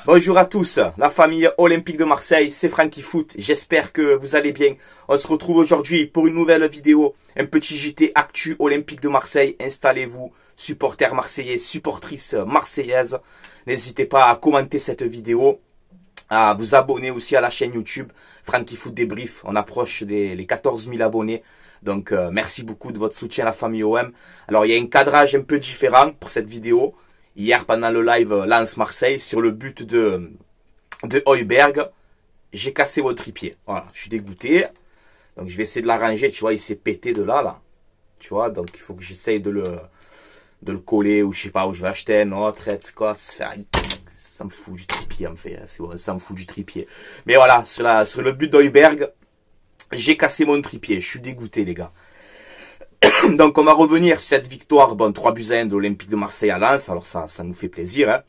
Bonjour à tous, la famille olympique de Marseille, c'est Franky Foot, j'espère que vous allez bien. On se retrouve aujourd'hui pour une nouvelle vidéo, un petit JT Actu Olympique de Marseille. Installez-vous, supporters marseillais, supportrices marseillaises. N'hésitez pas à commenter cette vidéo, à vous abonner aussi à la chaîne YouTube Franky Foot Débrief. On approche les 14 000 abonnés. Donc merci beaucoup de votre soutien, la famille OM. Alors il y a un cadrage un peu différent pour cette vidéo. Hier, pendant le live Lens-Marseille, sur le but de Højbjerg, j'ai cassé mon trépied. Voilà, je suis dégoûté. Donc, je vais essayer de l'arranger. Tu vois, il s'est pété de là. Tu vois, donc il faut que j'essaye de le coller ou je sais pas où je vais acheter un autre. Ça me fout du trépied, en fait. C'est bon, ça me fout du trépied. Mais voilà, sur le but d'Højbjerg, j'ai cassé mon trépied. Je suis dégoûté, les gars. Donc on va revenir sur cette victoire, bon 3-1 de l'Olympique de Marseille à Lens, alors ça nous fait plaisir. Hein.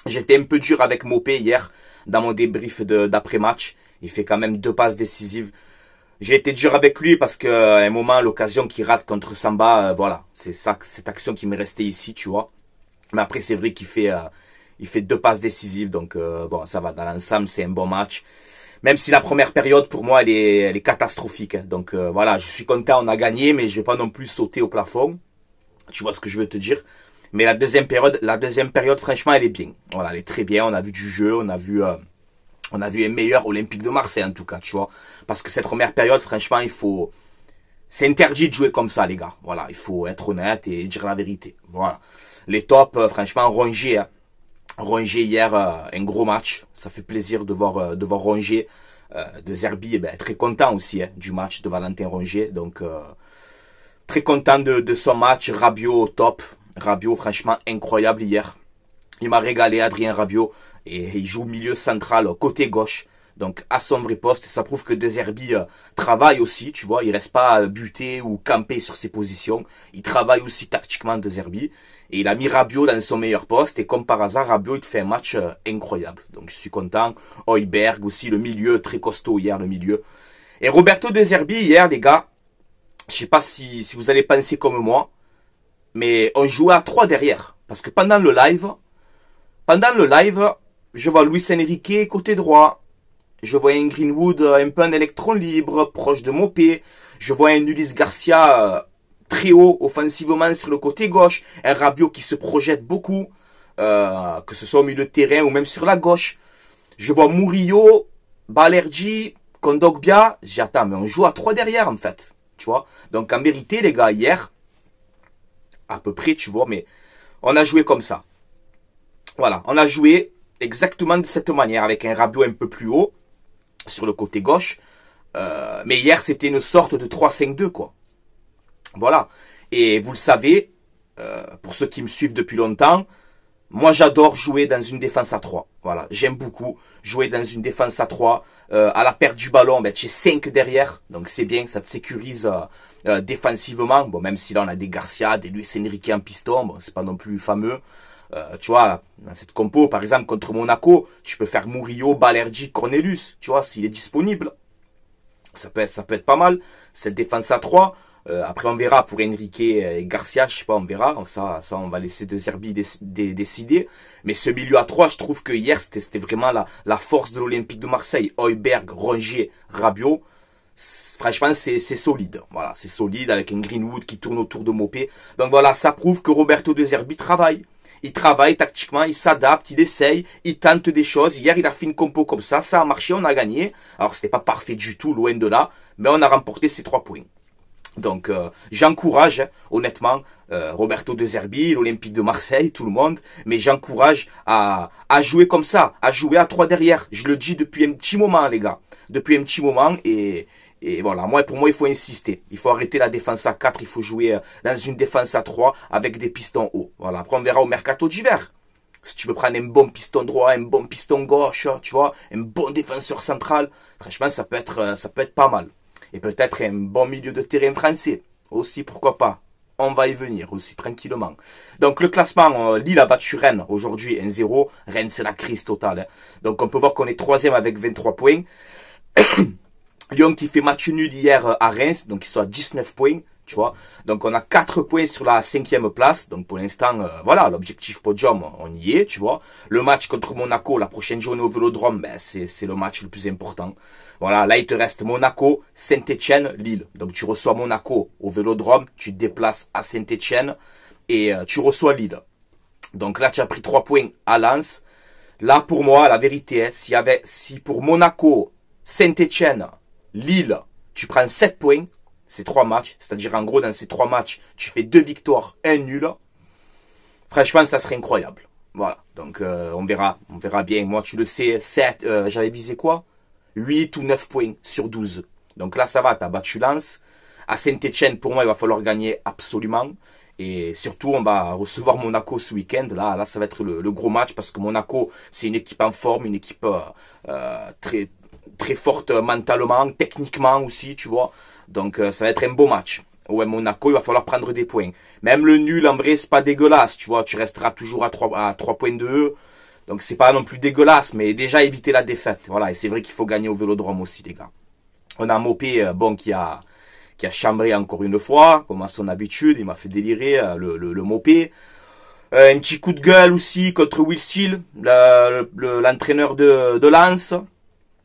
J'étais un peu dur avec Mopé hier dans mon débrief d'après-match, il fait quand même 2 passes décisives. J'ai été dur avec lui parce qu'à un moment, l'occasion qu'il rate contre Samba, voilà, c'est ça, cette action qui m'est restée ici, tu vois. Mais après c'est vrai qu'il fait 2 passes décisives, donc bon ça va, dans l'ensemble c'est un bon match. Même si la première période, pour moi, elle est catastrophique. Hein. Donc voilà, je suis content, on a gagné, mais je vais pas non plus sauter au plafond. Tu vois ce que je veux te dire. Mais la deuxième période, franchement, elle est bien. Voilà, elle est très bien. On a vu du jeu, on a vu un meilleur Olympique de Marseille, en tout cas, tu vois. Parce que cette première période, franchement, c'est interdit de jouer comme ça, les gars. Voilà, il faut être honnête et dire la vérité. Voilà. Les tops, franchement, rongés, hein. Rongier hier, un gros match. Ça fait plaisir de voir Rongier. De Zerbi, eh ben, très content aussi hein, du match de Valentin Rongier. Donc, très content de son match. Rabiot au top. Rabiot, franchement, incroyable hier. Il m'a régalé, Adrien Rabiot. Et il joue milieu central, côté gauche. Donc, à son vrai poste. Ça prouve que De Zerbi travaille aussi, tu vois. Il reste pas buté ou campé sur ses positions. Il travaille aussi tactiquement, De Zerbi. Et il a mis Rabiot dans son meilleur poste. Et comme par hasard, Rabiot, il fait un match incroyable. Donc, je suis content. Højbjerg aussi, le milieu, très costaud hier, le milieu. Et Roberto De Zerbi, hier, les gars, je sais pas si vous allez penser comme moi, mais on jouait à 3 derrière. Parce que pendant le live, je vois Luis Enrique côté droit. Je vois un Greenwood un peu en électron libre, proche de Mopé. Je vois un Ulysse Garcia très haut offensivement sur le côté gauche. Un Rabiot qui se projette beaucoup, que ce soit au milieu de terrain ou même sur la gauche. Je vois Murillo, Balerdi, Kondogbia. J'attends, mais on joue à 3 derrière en fait. Tu vois. Donc en vérité, les gars, hier, à peu près, tu vois, mais on a joué comme ça. Voilà, on a joué exactement de cette manière, avec un Rabiot un peu plus haut sur le côté gauche. Mais hier, c'était une sorte de 3-5-2, quoi. Voilà. Et vous le savez, pour ceux qui me suivent depuis longtemps, moi, j'adore jouer dans une défense à 3. Voilà. J'aime beaucoup jouer dans une défense à 3. À la perte du ballon, ben, tu es 5 derrière. Donc, c'est bien, ça te sécurise défensivement. Bon, même si là, on a des Garcia, des Luis Enrique en piston. Bon, c'est pas non plus fameux. Tu vois, dans cette compo, par exemple, contre Monaco, tu peux faire Murillo, Balerdi, Cornelius, tu vois, s'il est disponible. Ça peut être pas mal, cette défense à 3. Après, on verra pour Enrique et Garcia, je sais pas, on verra. Ça on va laisser De Zerbi décider. Mais ce milieu à 3, je trouve que hier, c'était vraiment la force de l'Olympique de Marseille. Højbjerg, Rongier, Rabiot. Franchement, c'est solide. Voilà, c'est solide avec un Greenwood qui tourne autour de Mopé. Donc voilà, ça prouve que Roberto De Zerbi travaille. Il travaille tactiquement, il s'adapte, il essaye, il tente des choses. Hier, il a fait une compo comme ça a marché, on a gagné. Alors, c'était pas parfait du tout, loin de là, mais on a remporté ces 3 points. Donc, j'encourage, hein, honnêtement, Roberto De Zerbi, l'Olympique de Marseille, tout le monde, mais j'encourage à jouer comme ça, à jouer à 3 derrière. Je le dis depuis un petit moment, les gars. Depuis un petit moment, et voilà, pour moi, il faut insister. Il faut arrêter la défense à 4. Il faut jouer dans une défense à 3 avec des pistons hauts. Voilà, après, on verra au mercato d'hiver. Si tu veux prendre un bon piston droit, un bon piston gauche, tu vois, un bon défenseur central, franchement, ça peut être pas mal. Et peut-être un bon milieu de terrain français. Aussi, pourquoi pas. On va y venir aussi, tranquillement. Donc, le classement, Lille a battu Rennes aujourd'hui 1-0. Rennes, c'est la crise totale. Hein. Donc, on peut voir qu'on est 3e avec 23 points. Lyon qui fait match nul hier à Reims, donc ils sont à 19 points. tu vois. Donc on a 4 points sur la 5e place. Donc pour l'instant, voilà, l'objectif podium, on y est, tu vois. Le match contre Monaco, la prochaine journée au Vélodrome, ben, c'est le match le plus important. Voilà, là il te reste Monaco, Saint-Etienne, Lille. Donc tu reçois Monaco au Vélodrome, tu te déplaces à Saint-Etienne et tu reçois Lille. Donc là tu as pris 3 points à Lens. Là pour moi, la vérité, hein, si pour Monaco, Saint-Etienne, Lille, tu prends 7 points, c'est 3 matchs, c'est-à-dire en gros dans ces 3 matchs, tu fais 2 victoires, 1 nul. Franchement, ça serait incroyable. Voilà, donc on verra bien. Moi, tu le sais, 7, j'avais visé quoi? 8 ou 9 points sur 12. Donc là, ça va, tu as battu Lens. À Saint-Etienne, pour moi, il va falloir gagner absolument. Et surtout, on va recevoir Monaco ce week-end. Là, ça va être le gros match parce que Monaco, c'est une équipe en forme, une équipe très forte mentalement, techniquement aussi, tu vois. Donc, ça va être un beau match. Ouais, Monaco, il va falloir prendre des points. Même le nul, en vrai, c'est pas dégueulasse, tu vois. Tu resteras toujours à 3 points de eux. Donc, c'est pas non plus dégueulasse, mais déjà éviter la défaite. Voilà, et c'est vrai qu'il faut gagner au Vélodrome aussi, les gars. On a Mopé, bon, qui a chambré encore une fois, comme à son habitude. Il m'a fait délirer, le Mopé. Un petit coup de gueule aussi contre Will Steele, l'entraîneur de Lens.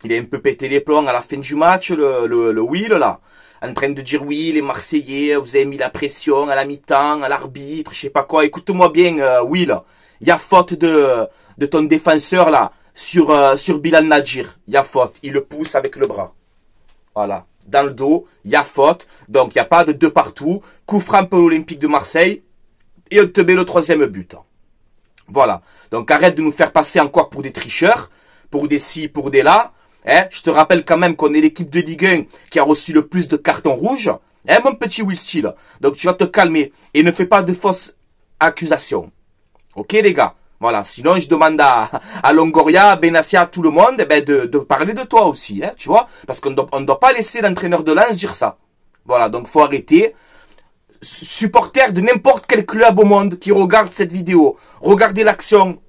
Il a un peu pété les plombs à la fin du match, le Will, là. En train de dire, oui, les Marseillais, vous avez mis la pression à la mi-temps, à l'arbitre, je sais pas quoi. Écoute-moi bien, Will. Il y a faute de ton défenseur, là, sur Bilal Nadjir. Il y a faute. Il le pousse avec le bras. Voilà. Dans le dos, il y a faute. Donc, il n'y a pas de 2 partout. Coup franc pour l'Olympique de Marseille. Et on te met le 3e but. Voilà. Donc, arrête de nous faire passer encore pour des tricheurs. Pour des ci, pour des là. Hein, je te rappelle quand même qu'on est l'équipe de Ligue 1 qui a reçu le plus de cartons rouges. Hein, mon petit Will Steele. Donc, tu vas te calmer. Et ne fais pas de fausses accusations. Ok, les gars? Voilà, sinon je demande à Longoria, à Benassia, à tout le monde de parler de toi aussi, hein, tu vois. Parce qu'on ne doit pas laisser l'entraîneur de Lens dire ça. Voilà, donc faut arrêter. Supporters de n'importe quel club au monde qui regarde cette vidéo, regardez l'action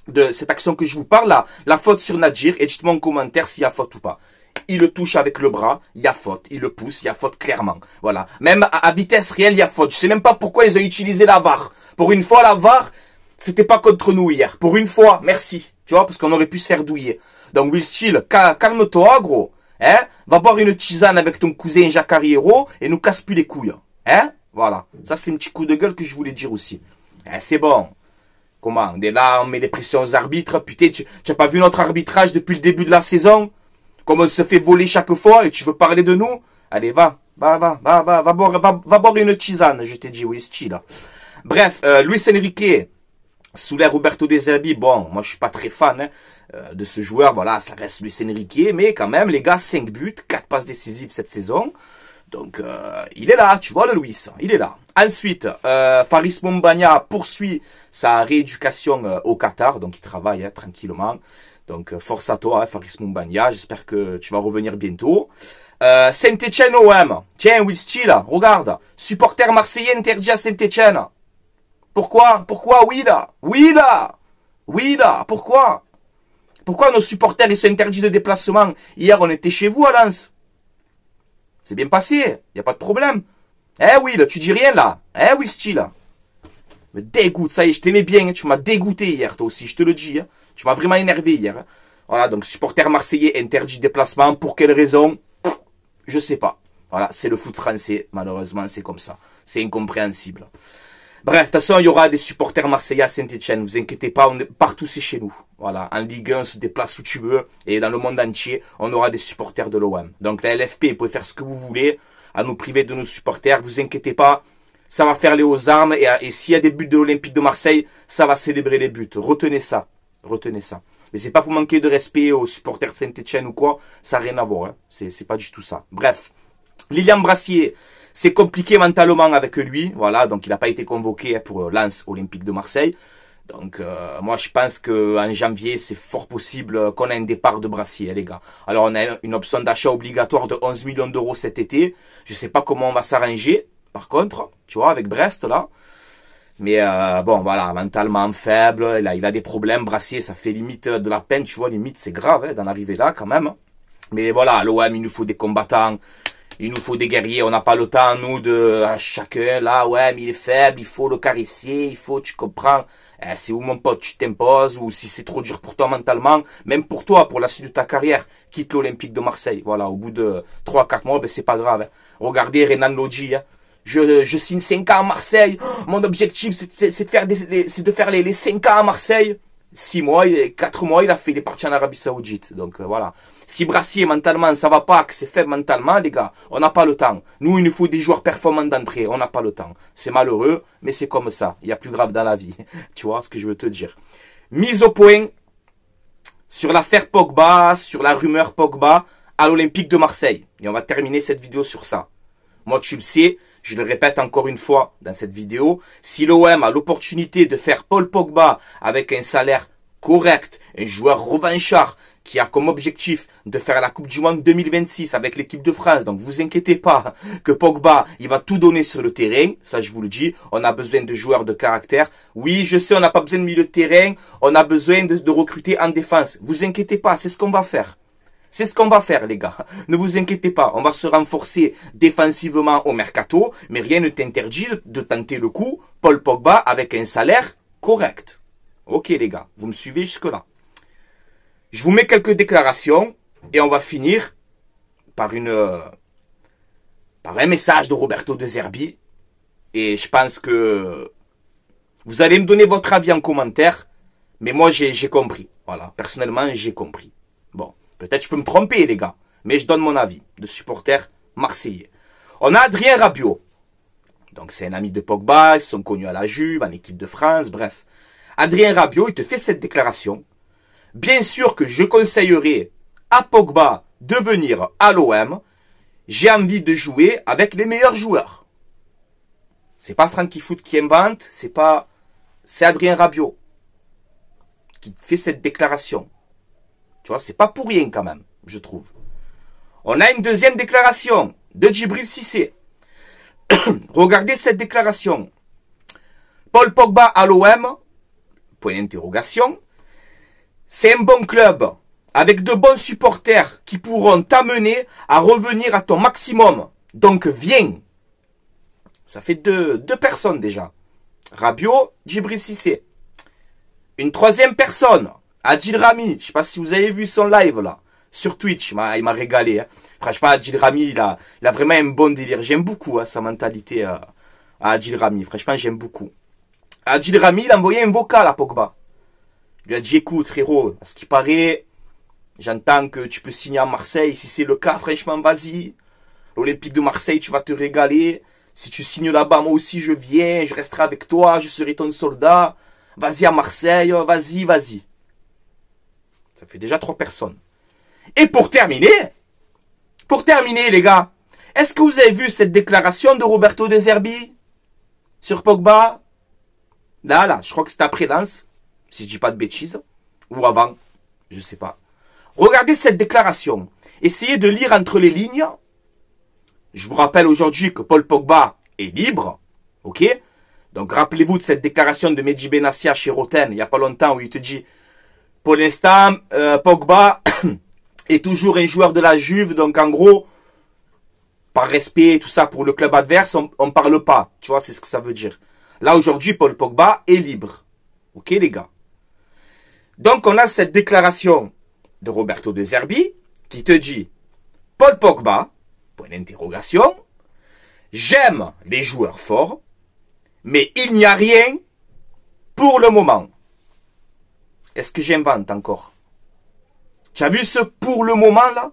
de cette action que je vous parle là, la faute sur Nadjir, et dites-moi en commentaire s'il y a faute ou pas. Il le touche avec le bras, il y a faute. Il le pousse, il y a faute clairement. Voilà. Même à vitesse réelle, il y a faute. Je sais même pas pourquoi ils ont utilisé la VAR. Pour une fois, la VAR... C'était pas contre nous hier. Pour une fois, merci. Tu vois, parce qu'on aurait pu se faire douiller. Donc, Will Steele, calme-toi, gros. Hein? Va boire une tisane avec ton cousin Jacques Ariero et nous casse plus les couilles. Hein? Voilà. Ça, c'est un petit coup de gueule que je voulais dire aussi. Hein, c'est bon. Comment? On est là, on met des pressions aux arbitres. Putain, tu as pas vu notre arbitrage depuis le début de la saison? Comme on se fait voler chaque fois et tu veux parler de nous? Allez, va boire une tisane, je t'ai dit, Will Steele. Bref, Luis Enrique. Sous l'air Roberto De Zerbi, bon, moi je suis pas très fan de ce joueur, voilà, ça reste Luis Enrique, mais quand même, les gars, 5 buts, 4 passes décisives cette saison, donc il est là, tu vois le Luis, il est là. Ensuite, Faris Moumbagna poursuit sa rééducation au Qatar, donc il travaille tranquillement, donc force à toi, Faris Moumbagna, j'espère que tu vas revenir bientôt. Saint-Etienne OM, tiens, Will Steele, regarde, supporter marseillais interdit à Saint-Etienne. Pourquoi? Oui là, pourquoi? Pourquoi nos supporters ils sont interdits de déplacement? Hier on était chez vous à Lens. C'est bien passé, y a pas de problème. Will, tu dis rien là. Will Steele. Me dégoûte, ça y est, je t'aimais bien, tu m'as dégoûté hier toi aussi, je te le dis. Hein. Tu m'as vraiment énervé hier. Hein. Voilà, donc supporters marseillais interdits de déplacement, pour quelle raison? Je sais pas. Voilà, c'est le foot français, malheureusement c'est comme ça. C'est incompréhensible. Bref, de toute façon, il y aura des supporters marseillais à Saint-Etienne. Vous inquiétez pas, partout c'est chez nous. Voilà, en Ligue 1, on se déplace où tu veux. Et dans le monde entier, on aura des supporters de l'OM. Donc la LFP, vous pouvez faire ce que vous voulez, à nous priver de nos supporters. Vous inquiétez pas, ça va faire les aux armes. Et s'il y a des buts de l'Olympique de Marseille, ça va célébrer les buts. Retenez ça. Retenez ça. Mais c'est pas pour manquer de respect aux supporters de Saint-Etienne ou quoi. Ça n'a rien à voir. Hein. C'est pas du tout ça. Bref, Lilian Brassier... C'est compliqué mentalement avec lui, voilà, donc il n'a pas été convoqué pour Lens Olympique de Marseille. Donc moi je pense qu'en janvier c'est fort possible qu'on ait un départ de Brassier, les gars. Alors on a une option d'achat obligatoire de 11 millions d'euros cet été. Je sais pas comment on va s'arranger, par contre, tu vois, avec Brest là. Mais bon voilà, mentalement faible, il a des problèmes, Brassier, ça fait limite de la peine, tu vois, limite c'est grave hein, d'en arriver là quand même. Mais voilà, à l'OM il nous faut des combattants. Il nous faut des guerriers, on n'a pas le temps, nous, de chacun, là, ouais, mais il est faible, il faut le caresser, il faut, tu comprends. C'est où, mon pote, tu t'imposes, ou si c'est trop dur pour toi mentalement, même pour toi, pour la suite de ta carrière, quitte l'Olympique de Marseille. Voilà, au bout de 3-4 mois, ben, c'est pas grave. Hein. Regardez Renan Lodji, hein. Je signe 5 ans à Marseille. Mon objectif, c'est de faire les 5 ans à Marseille. 6 mois, 4 mois, il est parti en Arabie Saoudite. Donc voilà. Si Brassier mentalement ça va pas, que c'est faible mentalement, les gars, on n'a pas le temps. Nous, il nous faut des joueurs performants d'entrée. On n'a pas le temps. C'est malheureux, mais c'est comme ça. Il y a plus grave dans la vie. Tu vois ce que je veux te dire. Mise au point sur l'affaire Pogba, sur la rumeur Pogba à l'Olympique de Marseille. Et on va terminer cette vidéo sur ça. Moi, tu le sais. Je le répète encore une fois dans cette vidéo, si l'OM a l'opportunité de faire Paul Pogba avec un salaire correct, un joueur revanchard qui a comme objectif de faire la Coupe du Monde 2026 avec l'équipe de France, donc vous inquiétez pas que Pogba, il va tout donner sur le terrain, ça je vous le dis, on a besoin de joueurs de caractère. Oui, je sais, on n'a pas besoin de milieu de terrain, on a besoin de recruter en défense. Vous inquiétez pas, c'est ce qu'on va faire. C'est ce qu'on va faire, les gars. Ne vous inquiétez pas. On va se renforcer défensivement au mercato, mais rien ne t'interdit de tenter le coup, Paul Pogba, avec un salaire correct. Ok, les gars. Vous me suivez jusque-là. Je vous mets quelques déclarations et on va finir par un message de Roberto De Zerbi. Et je pense que vous allez me donner votre avis en commentaire, mais moi, j'ai compris. Voilà. Personnellement, j'ai compris. Bon. Peut-être je peux me tromper, les gars. Mais je donne mon avis de supporter marseillais. On a Adrien Rabiot. Donc, c'est un ami de Pogba. Ils sont connus à la Juve, en équipe de France. Bref. Adrien Rabiot, il te fait cette déclaration. Bien sûr que je conseillerais à Pogba de venir à l'OM. J'ai envie de jouer avec les meilleurs joueurs. C'est pas Frankie Foot qui invente. C'est Adrien Rabiot qui fait cette déclaration. Tu vois, c'est pas pour rien quand même, je trouve. On a une deuxième déclaration de Djibril Cissé. Regardez cette déclaration. Paul Pogba à l'OM, point d'interrogation. C'est un bon club, avec de bons supporters qui pourront t'amener à revenir à ton maximum. Donc viens. Ça fait deux personnes déjà. Rabiot, Djibril Cissé. Une troisième personne. Adil Rami, je sais pas si vous avez vu son live là, sur Twitch, il m'a régalé. Hein. Franchement, Adil Rami, il a vraiment un bon délire. J'aime beaucoup hein, sa mentalité à Adil Rami. Franchement, j'aime beaucoup. Adil Rami, il a envoyé un vocal à Pogba. Il lui a dit, écoute frérot, à ce qui paraît, j'entends que tu peux signer à Marseille. Si c'est le cas, franchement, vas-y. L'Olympique de Marseille, tu vas te régaler. Si tu signes là-bas, moi aussi, je viens, je resterai avec toi, je serai ton soldat. Vas-y à Marseille, vas-y. Ça fait déjà 3 personnes. Et pour terminer, les gars, est-ce que vous avez vu cette déclaration de Roberto De Zerbi sur Pogba? Là, je crois que c'était après Lens, si je dis pas de bêtises, ou avant, je sais pas. Regardez cette déclaration. Essayez de lire entre les lignes. Je vous rappelle aujourd'hui que Paul Pogba est libre, ok? Donc rappelez-vous de cette déclaration de Mehdi Benassia chez Roten, il n'y a pas longtemps, où il te dit... Pour l'instant, Pogba est toujours un joueur de la Juve. Donc, en gros, par respect, tout ça, pour le club adverse, on ne parle pas. Tu vois, c'est ce que ça veut dire. Là, aujourd'hui, Paul Pogba est libre. Ok, les gars? Donc, on a cette déclaration de Roberto De Zerbi qui te dit Paul Pogba, point d'interrogation, j'aime les joueurs forts, mais il n'y a rien pour le moment. Est-ce que j'invente encore? Tu as vu ce pour le moment là?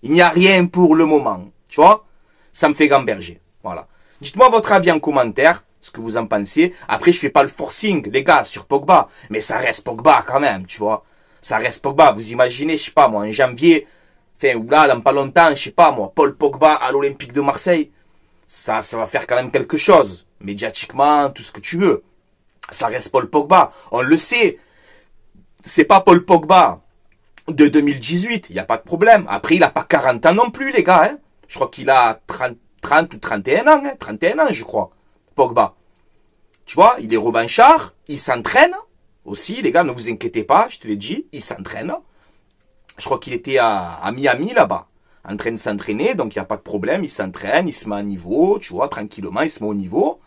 Il n'y a rien pour le moment. Tu vois? Ça me fait gamberger. Voilà. Dites-moi votre avis en commentaire, ce que vous en pensez. Après, je fais pas le forcing, les gars, sur Pogba. Mais ça reste Pogba quand même, tu vois? Ça reste Pogba. Vous imaginez, je sais pas moi, en janvier, enfin, ou là, dans pas longtemps, je sais pas moi, Paul Pogba à l'Olympique de Marseille. Ça va faire quand même quelque chose. Médiatiquement, tout ce que tu veux. Ça reste Paul Pogba. On le sait. C'est pas Paul Pogba de 2018, il n'y a pas de problème. Après, il n'a pas 40 ans non plus, les gars. Hein. Je crois qu'il a 30 ou 31 ans. Hein. 31 ans, je crois, Pogba. Tu vois, il est revanchard, il s'entraîne aussi, les gars, ne vous inquiétez pas, je te l'ai dit, il s'entraîne. Je crois qu'il était à Miami, là-bas, en train de s'entraîner, donc il n'y a pas de problème, il s'entraîne, il se met à niveau, tu vois, tranquillement, il se met au niveau.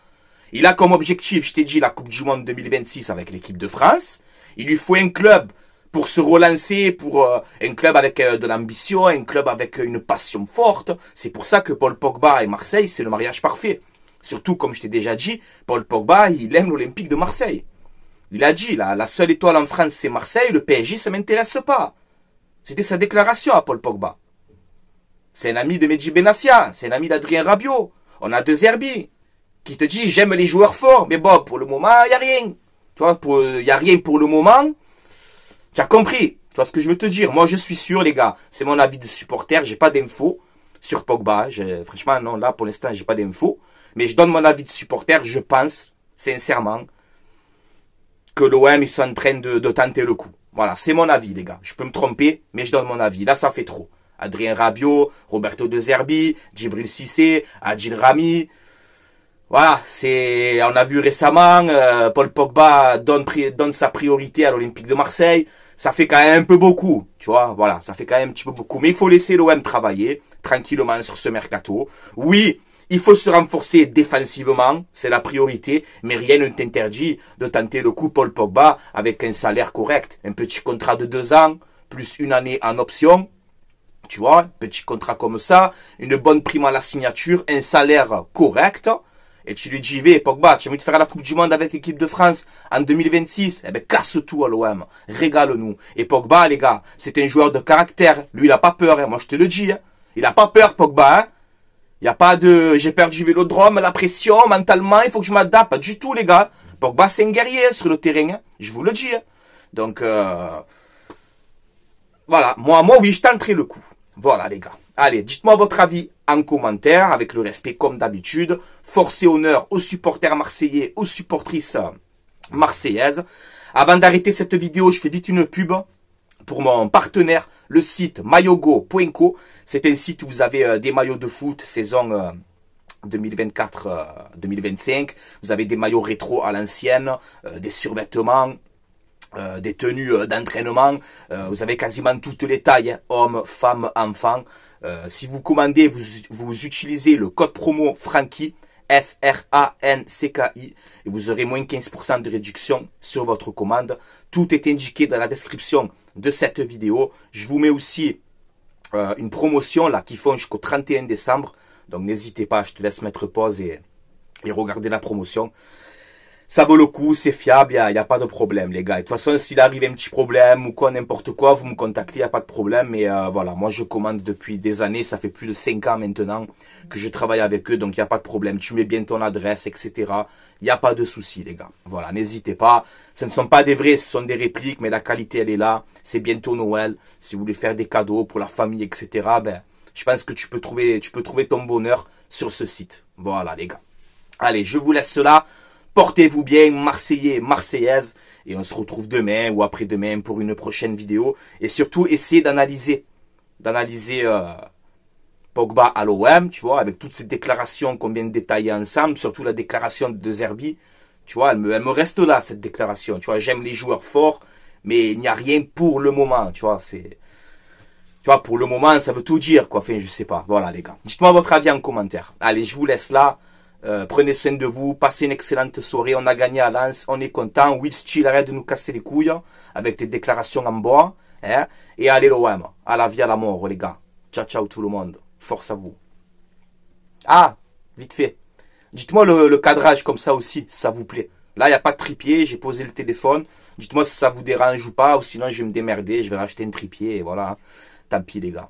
Il a comme objectif, je t'ai dit, la Coupe du Monde 2026 avec l'équipe de France. Il lui faut un club pour se relancer, pour un club avec de l'ambition, un club avec une passion forte. C'est pour ça que Paul Pogba et Marseille, c'est le mariage parfait. Surtout, comme je t'ai déjà dit, Paul Pogba, il aime l'Olympique de Marseille. Il a dit, la seule étoile en France, c'est Marseille, le PSG, ça m'intéresse pas. C'était sa déclaration à Paul Pogba. C'est un ami de Mehdi Benassia, c'est un ami d'Adrien Rabiot. On a deux Herbis qui te dit, j'aime les joueurs forts, mais bon, pour le moment, il n'y a rien. Tu vois, il n'y a rien pour le moment. Tu as compris? Tu vois ce que je veux te dire? Moi, je suis sûr, les gars, c'est mon avis de supporter, j'ai pas d'infos sur Pogba. Franchement, non, là, pour l'instant, j'ai pas d'infos. Mais je donne mon avis de supporter, je pense, sincèrement, que l'OM, ils sont en train de tenter le coup. Voilà, c'est mon avis, les gars. Je peux me tromper, mais je donne mon avis. Là, ça fait trop. Adrien Rabiot, Roberto De Zerbi, Djibril Cissé, Adil Rami. Voilà, on a vu récemment, Paul Pogba donne sa priorité à l'Olympique de Marseille. Ça fait quand même un peu beaucoup, tu vois. Voilà, ça fait quand même un petit peu beaucoup. Mais il faut laisser l'OM travailler tranquillement sur ce mercato. Oui, il faut se renforcer défensivement, c'est la priorité, mais rien ne t'interdit de tenter le coup Paul Pogba avec un salaire correct. Un petit contrat de 2 ans, plus une année en option. Tu vois, petit contrat comme ça, une bonne prime à la signature, un salaire correct. Et tu lui dis, Pogba, tu as envie de faire la Coupe du Monde avec l'équipe de France en 2026? Eh ben, casse tout à l'OM. Régale-nous. Et Pogba, les gars, c'est un joueur de caractère. Lui, il a pas peur, hein. Moi, je te le dis, hein. Il a pas peur, Pogba, hein. Il n'y a pas de, j'ai perdu du vélodrome, la pression, mentalement, il faut que je m'adapte. Pas du tout, les gars. Pogba, c'est un guerrier, hein, sur le terrain, hein. Je vous le dis, hein. Donc, voilà. Moi, oui, je tenterai le coup. Voilà, les gars. Allez, dites-moi votre avis en commentaire, avec le respect comme d'habitude. Force et honneur aux supporters marseillais, aux supportrices marseillaises. Avant d'arrêter cette vidéo, je fais vite une pub pour mon partenaire, le site maillogo.co. C'est un site où vous avez des maillots de foot saison 2024-2025. Vous avez des maillots rétro à l'ancienne, des survêtements, des tenues d'entraînement. Vous avez quasiment toutes les tailles, hein, hommes, femmes, enfants. Si vous commandez, vous utilisez le code promo Francky, F-R-A-N-C-K-I, et vous aurez moins 15% de réduction sur votre commande. Tout est indiqué dans la description de cette vidéo. Je vous mets aussi une promotion là qui font jusqu'au 31 décembre. Donc n'hésitez pas, je te laisse mettre pause et regarder la promotion. Ça vaut le coup, c'est fiable, il n'y a pas de problème, les gars. Et de toute façon, s'il arrive un petit problème ou quoi, n'importe quoi, vous me contactez, il n'y a pas de problème. Mais voilà, moi, je commande depuis des années. Ça fait plus de 5 ans maintenant que je travaille avec eux. Donc, il n'y a pas de problème. Tu mets bien ton adresse, etc. Il n'y a pas de souci, les gars. Voilà, n'hésitez pas. Ce ne sont pas des vrais, ce sont des répliques. Mais la qualité, elle est là. C'est bientôt Noël. Si vous voulez faire des cadeaux pour la famille, etc. Ben, je pense que tu peux trouver ton bonheur sur ce site. Voilà, les gars. Allez, je vous laisse là. Portez-vous bien, Marseillais, Marseillaises, et on se retrouve demain ou après-demain pour une prochaine vidéo. Et surtout, essayez d'analyser Pogba à l'OM, tu vois, avec toutes ces déclarations qu'on vient de détailler ensemble, surtout la déclaration de Zerbi, tu vois, elle me reste là, cette déclaration, tu vois, j'aime les joueurs forts, mais il n'y a rien pour le moment, tu vois, tu vois, pour le moment, ça veut tout dire, quoi, enfin, je sais pas, voilà, les gars. Dites-moi votre avis en commentaire. Allez, je vous laisse là. Prenez soin de vous, passez une excellente soirée, on a gagné à Lens, on est content. Will Steele, arrête de nous casser les couilles avec tes déclarations en bois, hein, et allez l'OM, à la vie, à la mort, les gars. Ciao, ciao tout le monde, force à vous. Ah, vite fait, dites-moi le cadrage comme ça aussi, si ça vous plaît. Là, il n'y a pas de trépied, j'ai posé le téléphone, dites-moi si ça vous dérange ou pas, ou sinon je vais me démerder, je vais racheter un trépied, et voilà. Tant pis les gars.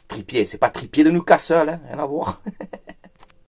Trépied, c'est pas trépied de Newcastle, hein, rien à voir.